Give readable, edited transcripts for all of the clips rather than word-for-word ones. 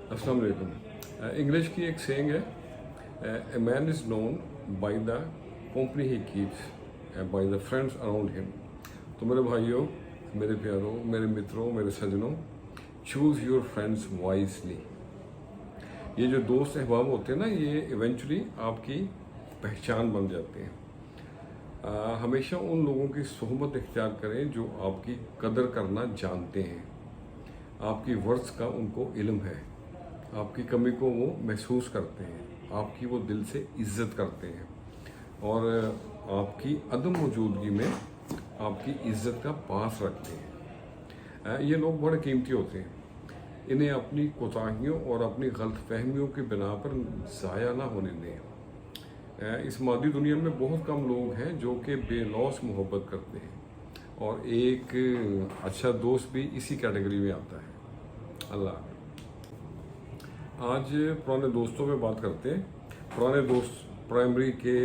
अस्सलाम वालेकुम। इंग्लिश की एक सेइंग है, a man is known by the company he keeps by the friends around him. तो मेरे भाइयों, मेरे प्यारों, मेरे मित्रों, मेरे सजनों, चूज़ योर फ्रेंड्स वाइजली। ये जो दोस्त अहबाब होते हैं ना, ये इवेंचुअली आपकी पहचान बन जाते हैं। हमेशा उन लोगों की सोहबत इख्तियार करें जो आपकी कदर करना जानते हैं, आपकी वर्थ का उनको इल्म है, आपकी कमी को वो महसूस करते हैं, आपकी वो दिल से इज्जत करते हैं और आपकी अदम मौजूदगी में आपकी इज्जत का पास रखते हैं। ये लोग बड़े कीमती होते हैं। इन्हें अपनी कोताहियों और अपनी गलतफहमियों की बिना पर ज़ाया ना होने दें। इस मादी दुनिया में बहुत कम लोग हैं जो कि बेलौस मोहब्बत करते हैं और एक अच्छा दोस्त भी इसी कैटेगरी में आता है। अल्लाह। आज पुराने दोस्तों पे बात करते हैं। पुराने दोस्त प्राइमरी के,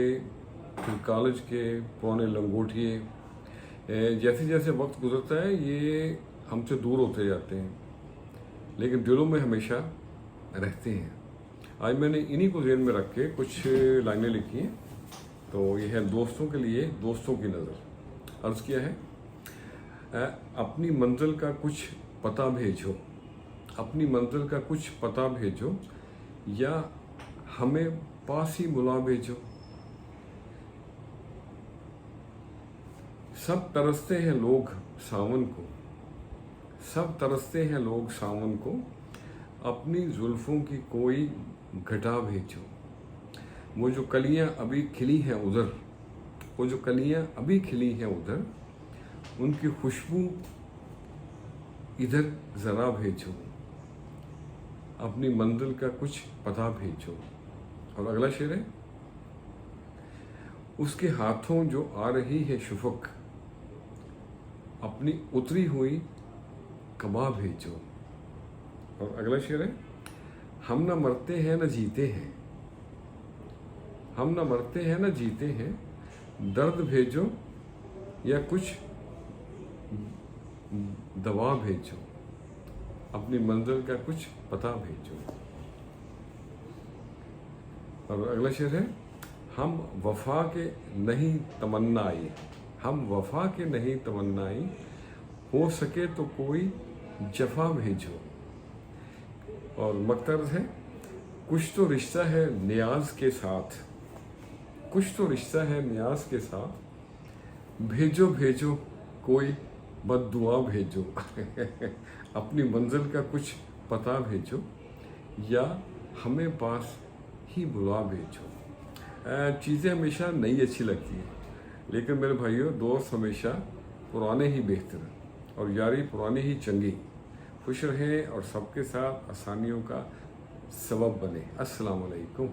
फिर कॉलेज के, पुराने लंगोटिए, जैसे जैसे वक्त गुजरता है ये हमसे दूर होते जाते हैं, लेकिन दिलों में हमेशा रहते हैं। आज मैंने इन्हीं को ज़हन में रख के कुछ लाइनें लिखी हैं। तो ये है दोस्तों के लिए दोस्तों की नज़र। अर्ज़ किया है, अपनी मंजिल का कुछ पता भेजो, अपनी मंजिल का कुछ पता भेजो या हमें पास ही बुला भेजो। सब तरसते हैं लोग सावन को, सब तरसते हैं लोग सावन को, अपनी जुल्फों की कोई घटा भेजो। वो जो कलियां अभी खिली हैं उधर, वो जो कलियां अभी खिली हैं उधर, उनकी खुशबू इधर ज़रा भेजो। अपनी मंजिल का कुछ पता भेजो। और अगला शेर है, उसके हाथों जो आ रही है शुफक, अपनी उतरी हुई कबा भेजो। और अगला शेर है, हम न मरते हैं न जीते हैं, हम न मरते हैं न जीते हैं, दर्द भेजो या कुछ दवा भेजो। अपनी मंजिल का कुछ पता भेजो। और अगला शेर है, हम वफा के नहीं तमन्नाई, हम वफा के नहीं तमन्नाई, हो सके तो कोई जफा भेजो। और मकतर्ज है, कुछ तो रिश्ता है नियाज के साथ, कुछ तो रिश्ता है नियाज के साथ, भेजो भेजो कोई बद्दुआ भेजो। अपनी मंजिल का कुछ पता भेजो या हमें पास ही बुला भेजो। चीज़ें हमेशा नई अच्छी लगती हैं, लेकिन मेरे भाइयों, दोस्त हमेशा पुराने ही बेहतर और यारी पुरानी ही चंगी। खुश रहें और सबके साथ आसानियों का सबब बने। अस्सलाम वालेकुम।